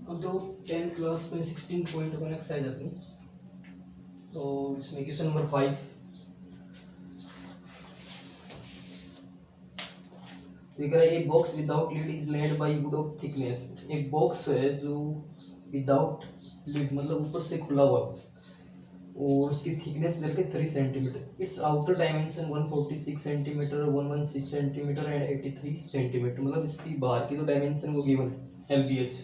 अब जो 10th class में 16.1 एक्सरसाइज अपनी, तो इसमें क्वेश्चन नंबर 5। तो कह रहा है, एक box without lead is made by would of thickness. एक बॉक्स है जो विदाउट लीड मतलब ऊपर से खुला हुआ और उसकी थिकनेस लेके 3 centimetre. It's outer dimension 146 centimetre, 116 centimetre and 83 centimetre. मतलब इसकी बाहर की जो डायमेंशन वो गिवन है LBH।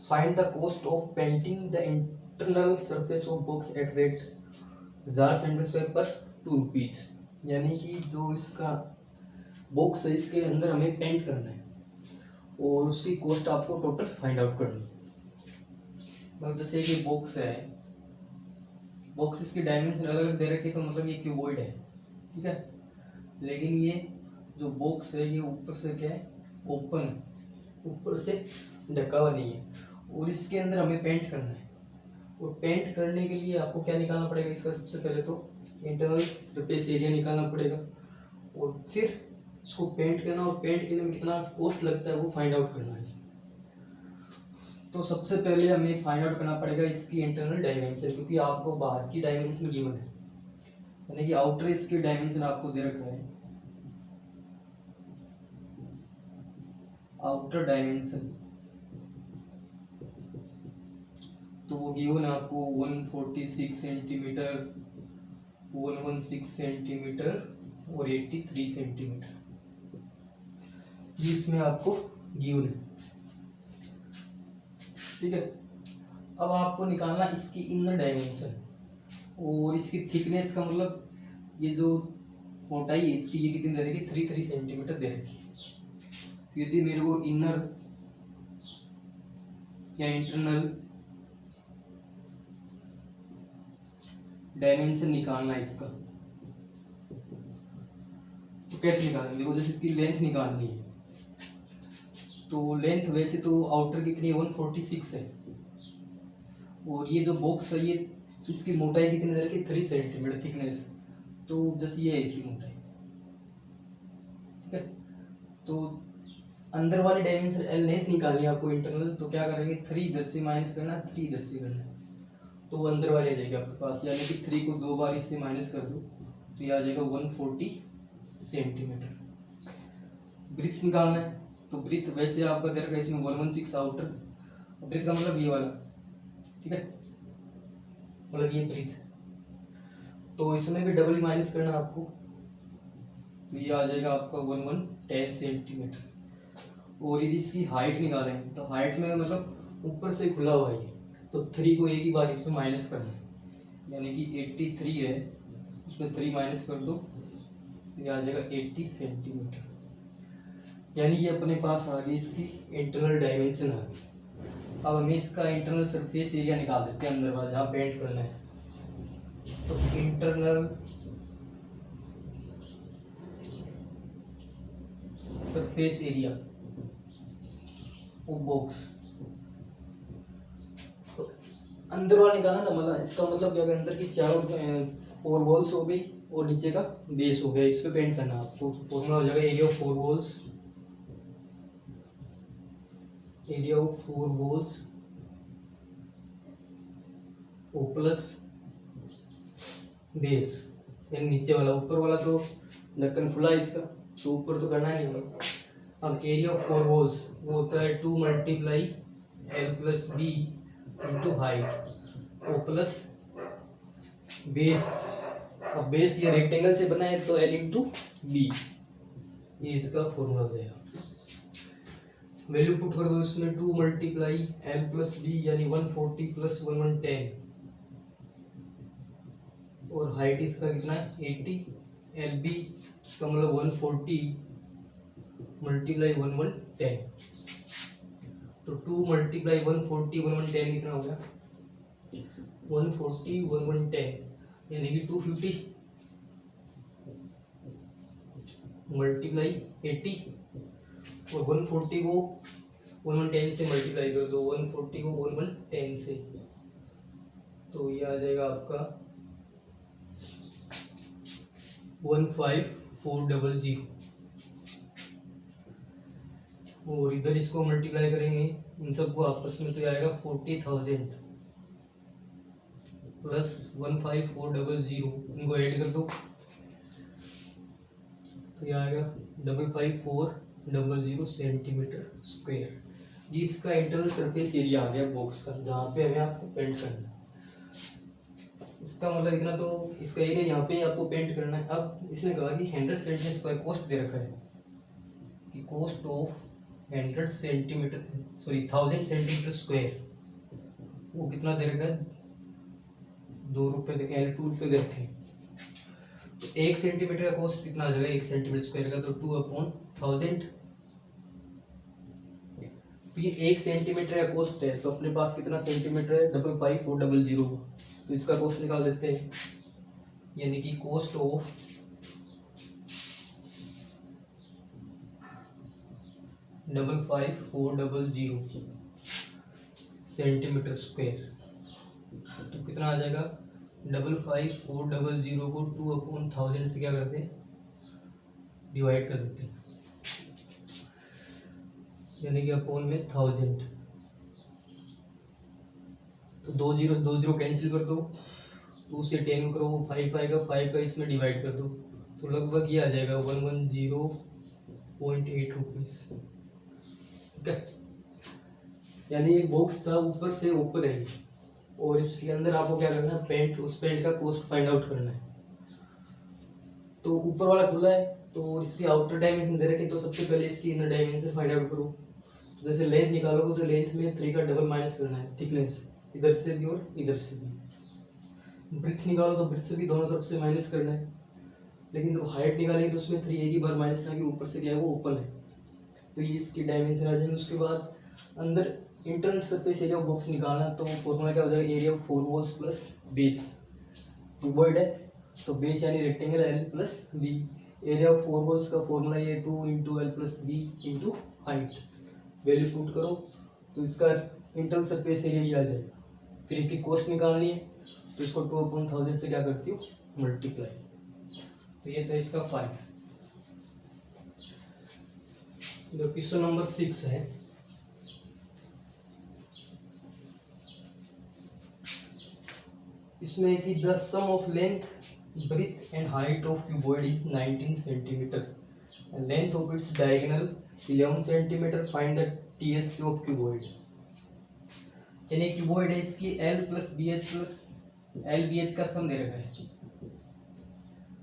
Find the cost of painting the internal surface of box at rate 1000 centimetre पर 2 रुपीज। यानी कि जो इसका बॉक्स है इसके अंदर हमें पेंट करना है और उसकी कॉस्ट आपको टोटल फाइंड आउट करनी है। मतलब जैसे कि बॉक्स है, बॉक्स इसकी डायमेंशन अलग अलग दे रखी है, तो मतलब ये क्यूबॉइड है, ठीक है। लेकिन ये जो बॉक्स है ये ऊपर से क्या है, ओपन है, ऊपर से ढका हुआ नहीं है और इसके अंदर हमें पेंट करना है। और पेंट करने के लिए आपको क्या निकालना पड़ेगा, इसका सबसे पहले तो इंटरनल सरफेस एरिया निकालना पड़ेगा और फिर इसको पेंट करना, और पेंट करने में कितना कॉस्ट लगता है वो फाइंड आउट करना है। तो सबसे पहले हमें फाइंड आउट करना पड़ेगा इसकी इंटरनल डायमेंशन, क्योंकि आपको बाहर की डायमेंशन गिवन है, यानी कि आउटर इसकी डायमेंशन आपको दे रखा है। आउटर डायमेंशन तो वो गिवन है आपको 146 सेंटीमीटर, 116 सेंटीमीटर और 83 सेंटीमीटर, जिसमें आपको गिवन है, ठीक है। अब आपको निकालना इसकी इनर डायमेंशन और इसकी थिकनेस का, मतलब ये जो मोटाई है इसकी ये कितनी दे रखी, 3 सेंटीमीटर दे रखी है। तो यदि मेरे को इनर या इंटरनल डायमेंशन निकालना है इसका, तो कैसे निकालना है, देखो जैसे इसकी लेंथ निकालनी है, तो लेंथ वैसे तो आउटर कितनी है 146 है और ये जो बॉक्स है ये इसकी मोटाई कितनी दे रखी है 3 सेंटीमीटर थिकनेस। तो जैसे ये है इसकी मोटाई, ठीक है। तो अंदर वाली डायमेंशन L लेंथ निकालनी है आपको इंटरनल, तो क्या करेंगे 3 इधर से माइनस करना, 3 इधर से करना, तो वो अंदर वाली आ जाएगी आपके पास, यानी कि 3 को 2 बार इससे माइनस कर दो तो ये आ जाएगा 140 सेंटीमीटर। ब्रिथ निकालना है, तो ब्रिथ वैसे आपका दे रखा है इसमें 116 आउटर, ब्रिथ का मतलब ये वाला, ठीक है, मतलब ये ब्रिथ, तो इसमें भी डबल माइनस करना आपको, तो ये आ जाएगा आपका 1110 सेंटीमीटर। और यदि इसकी हाइट निकालें तो हाइट में मतलब ऊपर से खुला हुआ है, तो 3 को एक ही बार इसमें माइनस करना है, यानी कि 83 है उसमें 3 माइनस कर दो तो ये आ जाएगा 80 सेंटीमीटर। यानी ये अपने पास आ गई इसकी इंटरनल डायमेंशन आ गई। अब हमें इसका इंटरनल सरफेस एरिया निकाल देते हैं अंदर वाला जहाँ पेंट करना है। तो इंटरनल सरफेस एरिया वो बॉक्स, तो अंदर वाला निकालना था, मतलब इसका मतलब क्या, अंदर की चारों 4 वॉल्स हो गई और नीचे का बेस हो गया, इस पे पेंट करना आपको। फॉर्मूला हो जाएगा area of 4 walls, area of 4 walls oh plus base, यानी नीचे वाला, ऊपर वाला तो ढक्कन खुला है इसका, तो ऊपर तो करना ही नहीं होगा। अब एरिया ऑफ 4 वॉल्स वो होता है 2 multiply L plus B into height oh plus base. अब बेस ये रेक्टेंगल से बना है तो L इंटू बी, ये इसका फॉर्मूला हो जाएगा। वैल्यू पुट कर दो इसमें, 2 मल्टीप्लाई L प्लस बी यानी 140 प्लस 1110 और हाइट इसका कितना है 80, एल बी का मतलब 140 मल्टीप्लाई 1110, तो 2 मल्टीप्लाई 140 1110 कितना हो गया 140 1110, यानी कि 250 मल्टीप्लाई 80 और 140 को 1110 से मल्टीप्लाई कर दो, 140 को 1110 से, तो ये आ जाएगा आपका 15400। और इधर इसको मल्टीप्लाई करेंगे इन सबको आपस में, तो ये आएगा 40,000 प्लस 15400, इनको ऐड कर दो तो ये आएगा 55400 सेंटीमीटर स्क्वायर। ये इसका इंटरनल सरफेस एरिया आ गया बॉक्स का, जहाँ पे हमें आपको पेंट करना है। इसका मतलब इतना, तो इसका एरिया यहाँ पे आपको पेंट करना है। अब इसने कहा कि 100 सेंटीमीटर स्क्वायर कॉस्ट दे रखा है कि कॉस्ट ऑफ 1000 सेंटीमीटर स्क्वायर, वो कितना दे रखा है, 2 रुपये दे, 2 रुपये दे रखे हैं। तो 1 सेंटीमीटर का कॉस्ट कितना आ जाएगा 1 सेंटीमीटर स्क्वायर का, तो 2/1000। तो ये 1 सेंटीमीटर का कॉस्ट है, तो अपने पास कितना सेंटीमीटर है, 55400, तो इसका कॉस्ट निकाल देते हैं। यानी कि कॉस्ट ऑफ 55400 सेंटीमीटर स्क्वायर, तो कितना आ जाएगा, 55400 को 2/1000 से क्या करते हैं, डिवाइड कर देते हैं, यानी कि अपॉन में 1000। तो 2 जीरो कैंसिल कर दो, 2 से 10 करो, 5 आएगा, 5 का इसमें डिवाइड कर दो, तो लगभग ये आ जाएगा 110.8 रुपीज़। ठीक है, यानी एक बॉक्स था ऊपर से ओपन है और इसके अंदर आपको क्या करना है, पेंट, उस पेंट का कॉस्ट फाइंड आउट करना है। तो ऊपर वाला खुला है, तो इसकी आउटर डायमेंशन दे रखे, तो सबसे पहले इसकी इनर डायमेंशन फाइंड आउट करो। तो जैसे लेंथ निकालोगे तो लेंथ में 3 का डबल माइनस करना है, थिकनेस इधर से भी और इधर से भी। ब्रेथ निकालो तो ब्रेथ से भी दोनों तरफ से माइनस करना है, लेकिन जो हाइट निकालेगी तो उसमें 3 एक ही बार माइनस करना, कि ऊपर से क्या है वो ओपन है, तो ये इसकी डायमेंशन आ जाएगी। उसके बाद अंदर internal surface area of box निकालना, तो फॉर्मूला क्या हो जाएगा, area of 4 walls plus base, cuboid है तो बेस यानी rectangle L plus B, area of 4 walls का फॉर्मूला ये 2 × L plus B × height, value put करो तो इसका इंटरनल सरफेस एरिया ये आ जाएगा। फिर इसकी कॉस्ट निकालनी है, तो इसको 2/1000 से क्या करती हो, मल्टीप्लाई, तो ये था इसका 5। जो क्वेश्चन नंबर 6 है, इसमें कि the sum of length, breadth and height of cuboid is 19 centimetre, length of its diagonal 11 centimetre, find the TS of cuboid. यानी क्यूबॉइड है, इसकी L प्लस L BH का सम दे रखा है,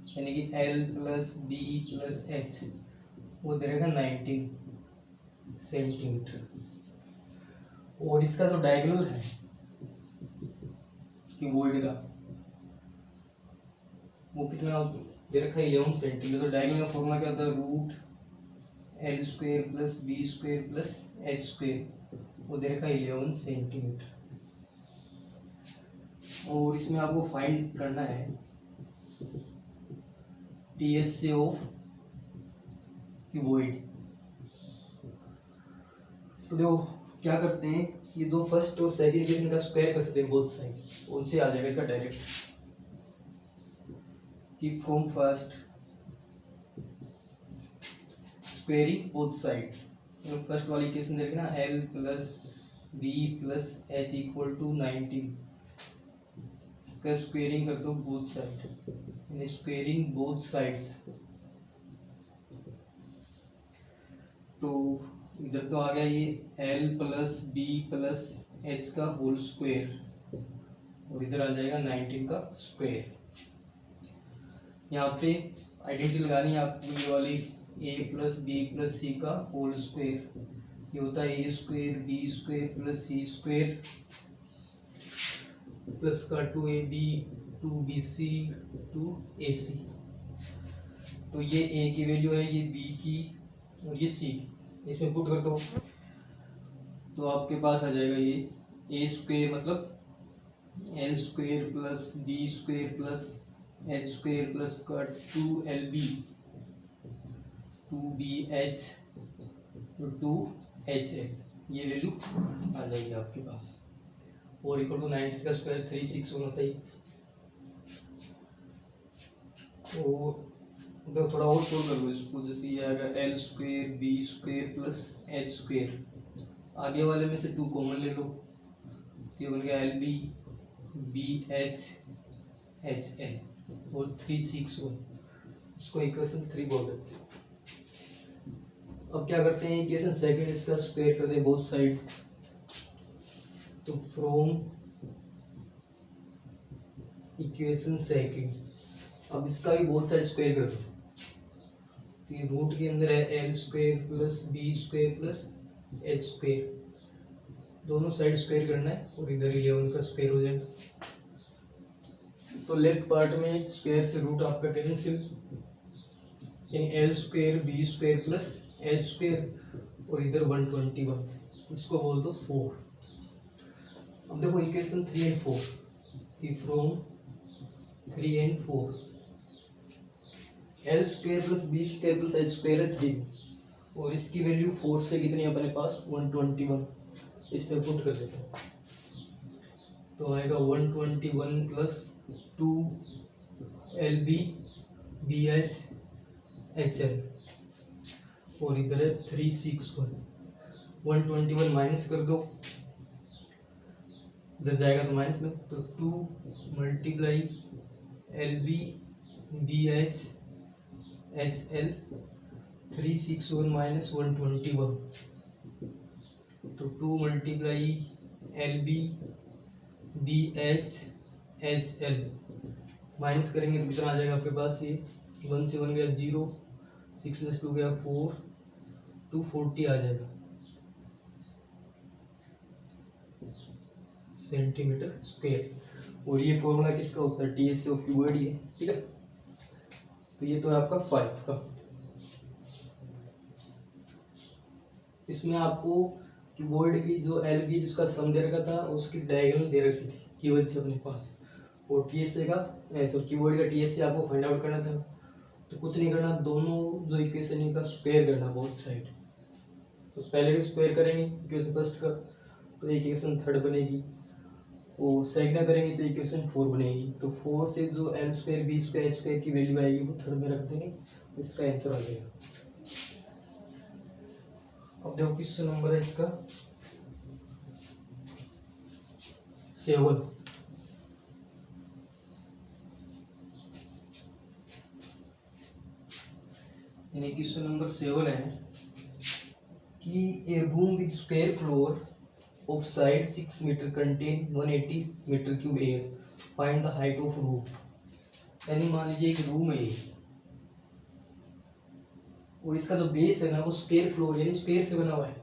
यानी कि L plus B plus H वो दे रखा 19 सेंटीमीटर, और इसका जो डायगोनल है क्यूबॉइड का वो कितना दे रखा है, 11 सेंटीमीटर। तो डायगोनल का फॉर्मूला क्या होता है, √L² plus B² plus H², वो दे रखा है 11 सेंटीमीटर। और इसमें आपको फाइंड करना है TS ऑफ क्यूबॉइड। तो देखो क्या करते हैं, ये दो फर्स्ट और सेकंड इक्वेशन का स्क्वायर कर सकते हैं बोथ साइड, उनसे आ जाएगा इसका डायरेक्ट, कि from first squaring both side. First वाली इक्वेशन देखना, L plus B plus H equal to 19, इसका स्क्वेयरिंग कर दो बोथ साइड, यानी स्क्वेयरिंग बोथ साइड्स। तो इधर तो आ गया ये L plus B plus H का होल स्क्वायर, और इधर आ जाएगा 19 का स्क्वायर। यहाँ पे आइडेंटिटी लगानी है आपको, ये वाली A plus B plus C का होल स्क्वायर, ये होता है A² B² plus C² plus का 2AB 2BC 2AC। तो ये A की वैल्यू है, ये B की और ये C की, इसमें पुट कर दो तो आपके पास आ जाएगा ये A² मतलब L² plus B² plus H² plus का 2LB 2BH 2HL, ये वैल्यू आ जाएगी आपके पास। और इक्वल टू 90 का स्क्वायर 361 होता है, और तो थोड़ा और सोल्व कर लो इसको। जैसे ये आएगा L square B square plus H square, आगे वाले में से 2 कॉमन ले लो, ये बन गया L B B H L और 361, इसको इक्वेशन 3 बोल देते हैं। अब क्या करते हैं, इक्वेशन सेकंड इसका स्क्वायर कर दे बोथ साइड, तो फ्रॉम इक्वेशन सेकंड अब इसका भी बोथ साइड स्क्वायर कर दो, तो ये रूट के अंदर है L square plus B square plus H square, दोनों साइड स्क्वायर करना है और इधर 11 का स्क्वायर हो जाएगा। तो लेफ्ट पार्ट में स्क्वायर से रूट आपका कैंसिल, यानी L square B square plus H square और इधर 121, इसको बोल दो 4। अब देखो equation 3 and 4, from 3 and 4 L square plus B square plus H square है 3 और इसकी वैल्यू 4 से कितनी अपने पास 121, इसमें पुट कर देते हैं, तो आएगा 121 plus 2 L B B H H L और इधर है 361, 121 माइनस कर दो, इधर जाएगा तो माइनस में, तो 2 multiply L B B H H L 361 minus 121, तो 2 multiply L B B H H L minus करेंगे तो कितना आ जाएगा आपके पास, ये 1 से 1 गया 0, 6 + 2 गया 4, 240 आ जाएगा सेंटीमीटर स्क्वायर। और ये फॉर्मूला किसका होता है, टीएस ऑफ क्यूबॉइड ही है, ठीक है। तो ये तो है आपका 5 का। इसमें आपको क्यूबॉइड की जो एल की जिसका सम दे रखा था उसकी डायगोनल दे रखी थी, कीवर्ड थी अपने पास, और टीएसए का कीवर्ड का टीएसए आपको फाइंड आउट करना था। तो कुछ नहीं करना, दोनों जो इक्वेशन है का स्क्वायर करना बोथ साइड। तो पहले भी स्क्वायर करेंगे इक्वेशन फर्स्ट का, तो इक्वेशन थर्ड बनेगी, और सेकंड करेंगे तो इक्वेशन 4 बनेगी। तो 4 से जो L square B square H square की वैल्यू आएगी वो थर्ड में रख देंगे, इसका आंसर आ जाएगा। अब देखो क्वेश्चन नंबर है इसका 7। यानी क्वेश्चन नंबर 7 है कि a room with square floor of side 6 metre contain 180 metre cube air, find the height of roof. यानी मान लीजिए एक रूम है और इसका जो बेस है ना वो स्क्वायर फ्लोर यानी स्क्वायर से बना हुआ है।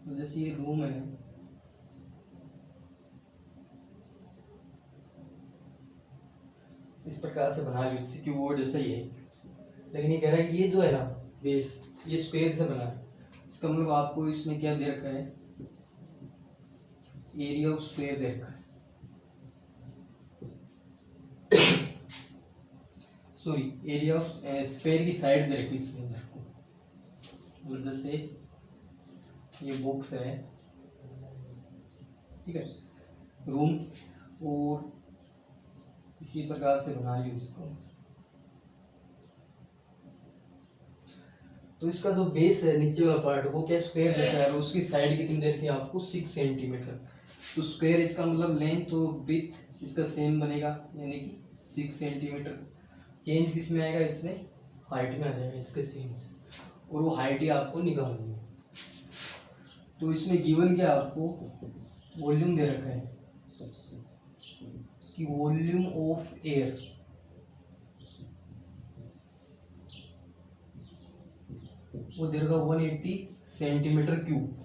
तो जैसे ये रूम है, इस प्रकार से बना ली, जैसे कीबोर्ड जैसा ही है, लेकिन ये कह रहा है कि ये जो है ना बेस ये स्क्वायर से बना है। इसका मतलब आपको इसमें क्या दे रखा है, एरिया ऑफ स्क्वायर दे रखा है, सॉरी एरिया ऑफ स्क्वायर की साइड दे रखी इसमें अंदर को। मतलब जैसे ये बॉक्स है, ठीक है, रूम, और इसी प्रकार से बना लियो इसको। तो इसका जो बेस है नीचे वाला पार्ट वो क्या स्क्वायर जैसा है, और उसकी साइड कितनी दे रखी है आपको 6 सेंटीमीटर। तो स्क्वायर इसका मतलब लेंथ और ब्रीथ इसका सेम बनेगा, यानी कि 6 सेंटीमीटर। चेंज किस में आएगा, इसमें हाइट में आ जाएगा इसका चेंज, और वो हाइट ही आपको निकालनी है। तो इसमें गिवन क्या आपको वॉल्यूम दे रखा है कि वॉल्यूम ऑफ एयर वो दे रखा 180 सेंटीमीटर क्यूब।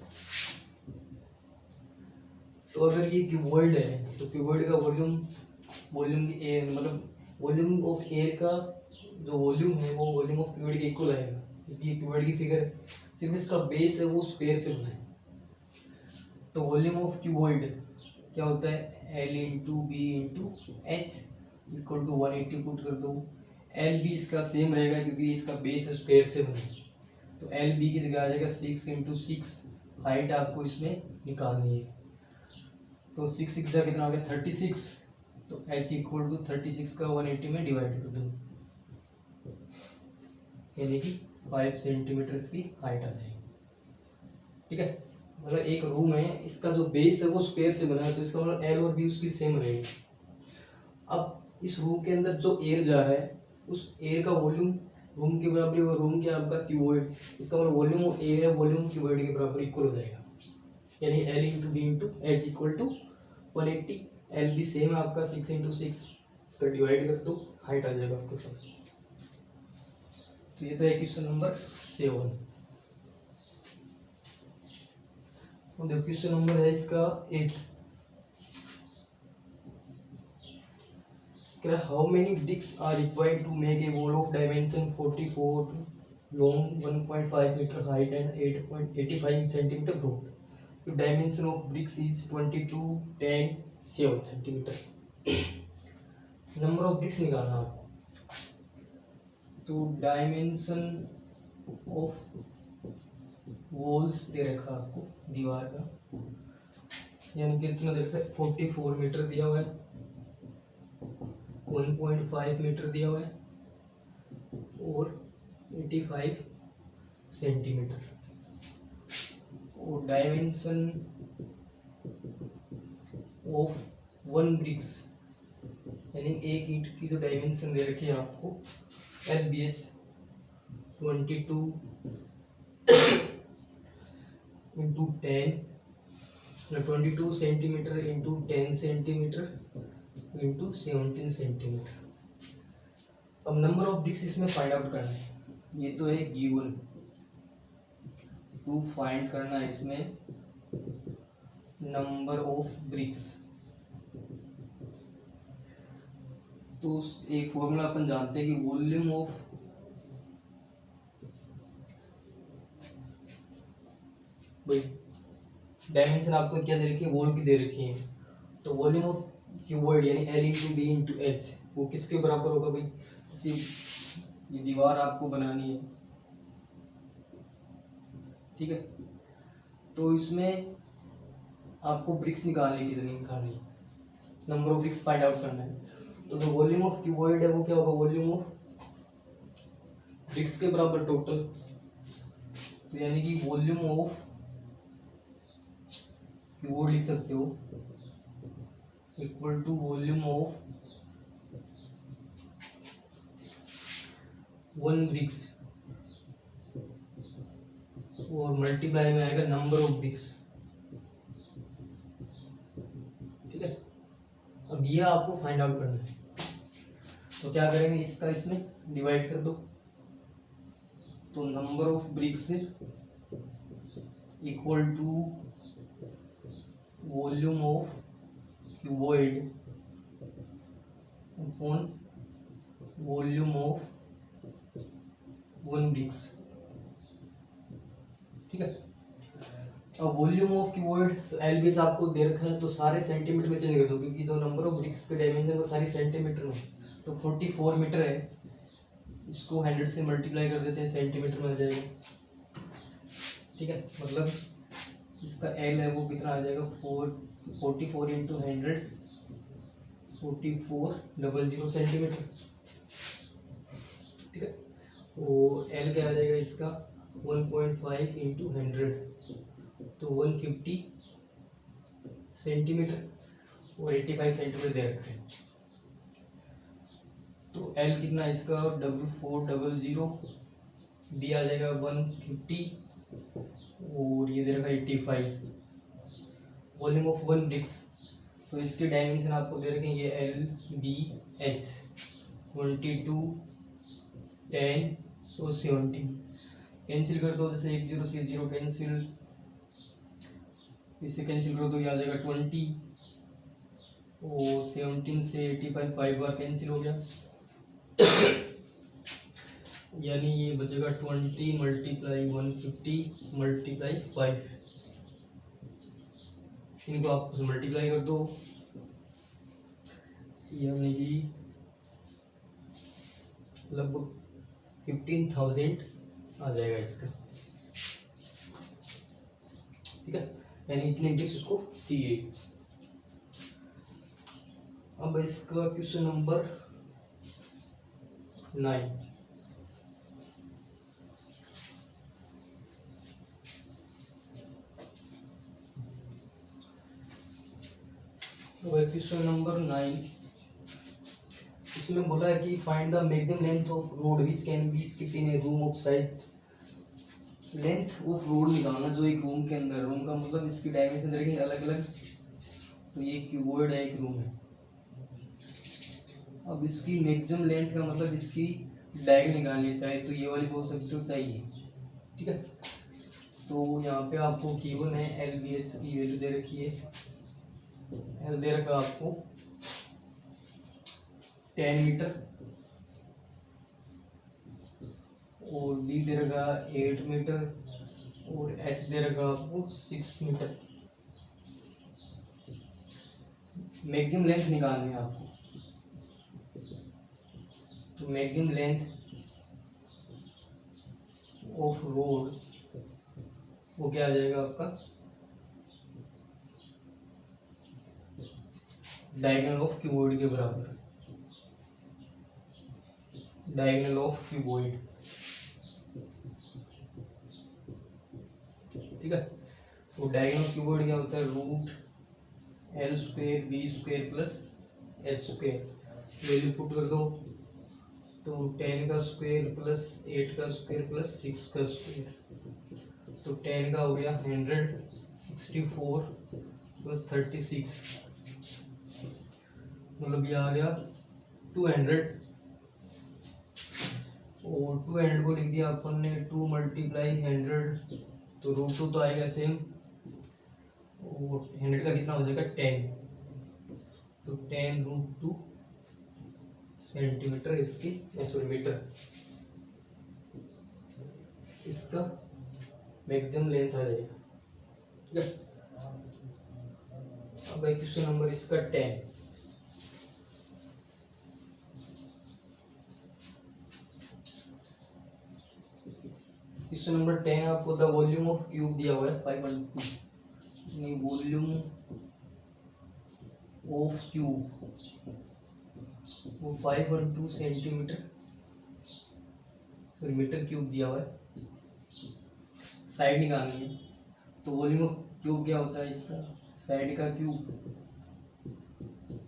तो अगर ये क्यूबॉइड है तो क्यूबॉइड का वॉल्यूम की एयर मतलब वॉल्यूम ऑफ एयर का जो वॉल्यूम है वो वॉल्यूम ऑफ क्यूबॉइड के इक्वल आएगा, क्योंकि ये क्यूबॉइड की फिगर है, सिर्फ इसका बेस है वो स्क्वायर से बना है। तो वॉल्यूम ऑफ क्यूबॉइड क्या होता है, L into B into H equal to 180 put कर दो। एल बी इसका सेम रहेगा क्योंकि इसका बेस स्क्वायर से बना है, तो एल बी की जगह आ जाएगा 6 इंटू 6। हाइट आपको इसमें निकालनी है, तो 6 6 का कितना हो गया 36, तो एच इक्वल टू 36 का 180 में डिवाइड कर दो। यानी कि 5 सेंटीमीटर इसकी हाइट आ जाएगी। ठीक है, मतलब एक रूम है, इसका जो बेस है वो स्क्वायर से बना है, तो इसका मतलब एल और बी उसकी सेम रहेगी। अब इस रूम के अंदर जो एयर जा रहा है उस एयर का वॉल्यूम रूम के बराबर, वो रूम क्या आपका क्यूबॉइड, इसका मतलब वॉल्यूम ऑफ एयर है वॉल्यूम क्यूबॉइड के बराबर इक्वल हो जाएगा, यानी L into B into H equal to 180। L B same है आपका 6 इंटू 6, इसका डिवाइड कर दो, हाइट आ जाएगा आपके पास। तो ये तो है क्वेश्चन नंबर 7। क्वेश्चन नंबर है इसका 8। How many bricks are required to make a wall of dimension 44 long, 1.5 metre height and 8.85 centimetre broad. Dimension of bricks is 22, 10, 7 centimetre. Number of bricks निकालना आपको। तो डायमेंशन ऑफ वॉल्स दे रखा आपको दीवार का, यानी कितना दे रखा है, 44 मीटर दिया हुआ है, 1.5 मीटर दिया हुआ है और 85 सेंटीमीटर। और डायमेंशन ऑफ 1 ब्रिक्स, यानी एक ईंट की जो डायमेंशन दे रखी है आपको LBH 22 into 10, 22 centimetre into 10 centimetre into 17 centimetre. अब नंबर ऑफ ब्रिक्स इसमें फाइंड आउट करना है, ये तो है गिवन, टू फाइंड करना है इसमें नंबर ऑफ ब्रिक्स। तो एक फॉर्मूला अपन जानते हैं कि वॉल्यूम ऑफ डायमेंशन आपको क्या दे रखी है, वॉल की दे रखी है, तो वॉल्यूम ऑफ क्यूबॉइड यानी L into B into H वो किसके बराबर होगा भाई, ये दीवार आपको बनानी है। ठीक है, तो इसमें आपको ब्रिक्स निकालने की जरूरत निकालनी है, number of BRICS find out करना है। तो जो वॉल्यूम ऑफ क्यूबॉइड है वो क्या होगा, वॉल्यूम ऑफ ब्रिक्स के बराबर टोटल, तो यानी कि वॉल्यूम ऑफ क्यूबॉइड लिख सकते हो equal to volume of 1 bricks और मल्टीप्लाई में आएगा नंबर ऑफ ब्रिक्स। ठीक है, अब ये आपको फाइंड आउट करना है, तो क्या करेंगे, इसका इसमें डिवाइड कर दो, तो number of bricks equal to volume of cuboid upon volume of 1 bricks. ठीक है, अब वॉल्यूम ऑफ क्यूबॉइड तो एलबीज आपको दे रखा है, तो सारे सेंटीमीटर में चेंज कर दो, क्योंकि जो नंबर ऑफ ब्रिक्स के डायमेंशन वो सारी सेंटीमीटर में, तो 44 मीटर है, इसको 100 से मल्टीप्लाई कर देते हैं, सेंटीमीटर में आ जाएगा। ठीक है, मतलब इसका एल है वो कितना आ जाएगा, 44 इंटू 100 4400 सेंटीमीटर। ठीक है, वो एल क्या आ जाएगा इसका 1.5 इंटू 100, तो 150 सेंटीमीटर और 85 सेंटीमीटर दे रखा है। तो एल कितना है इसका 4400, बी आ जाएगा 150 और ये दे रखा है 85। वॉल्यूम ऑफ 1 ब्रिक्स, तो इसके डायमेंशन आपको दे रखे हैं, ये LBH 22, 10 और 17। कैंसिल कर दो, जैसे 1 0 से 0 कैंसिल, इससे कैंसिल कर दो, ये आ जाएगा 20 और 17 से 85 5 बार कैंसिल हो गया, यानी ये बचेगा 20 मल्टीप्लाई 150 मल्टीप्लाई 5। इनको आप मल्टीप्लाई कर दो, यानी कि लगभग 15,000 आ जाएगा इसका। ठीक है, यानी इतने ब्रिक्स उसको दिए। अब इसका क्वेश्चन नंबर 9। तो भाई क्वेश्चन नंबर 9, इसमें बोला है कि find the maximum length of road which can be fit in A room of size. Length of road निकालना जो एक रूम के अंदर, रूम का मतलब इसकी डायमेंशन रहेगी अलग अलग। तो ये क्यूबॉइड है, एक रूम है। अब इसकी मैक्सिमम लेंथ का मतलब इसकी डायगोनल निकालनी है, चाहे तो ये वाली बोल सकते हो चाहे ये, ठीक है। तो यहाँ पे आपको गिवन है एल बी एच की वैल्यू दे रखी है। एल दे रखा आपको 10 मीटर और बी दे रखा 8 मीटर और एच दे रखा आपको 6 मीटर। मैक्सिमम लेंथ निकालनी है आपको। तो मैक्सिमम लेंथ ऑफ रोड वो क्या आ जाएगा आपका, डायगोनल ऑफ क्यूबॉइड के बराबर, डायगोनल ऑफ क्यूबॉइड, ठीक है। तो डायगोनल ऑफ क्यूबॉइड क्या होता है, root L square B square plus H square. Value put कर दो, तो 10 का स्क्वायर प्लस 8 का स्क्वायर प्लस 6 का स्क्वायर। तो 10 का हो गया 100, 64 प्लस 36, मतलब ये आ गया 200। और 200 को लिख दिया अपन ने 2 × 100, तो √2 तो आएगा सेम। और 100 का कितना हो जाएगा 10, तो 10√2 सेंटीमीटर इसकी, सॉरी मीटर, इसका मैक्सिमम लेंथ आ जाएगा, ठीक है। अब क्वेश्चन नंबर इसका 10। क्वेश्चन नंबर 10 आपको द वॉल्यूम ऑफ क्यूब दिया हुआ है 512, नहीं वॉल्यूम ऑफ क्यूब वो 512 सेंटीमीटर सॉरी मीटर क्यूब दिया हुआ है। साइड निकालनी है, तो वॉल्यूम ऑफ क्यूब क्या होता है इसका, साइड का क्यूब,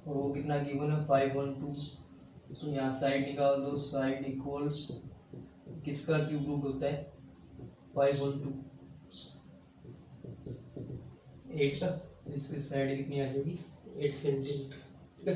और वो कितना गिवन है 512। तो यहाँ साइड निकाल दो, साइड इक्वल किसका क्यूब रूट होता है 512, 8 का, इसकी साइड कितनी आ जाएगी 8 सेंटीमीटर, ठीक है।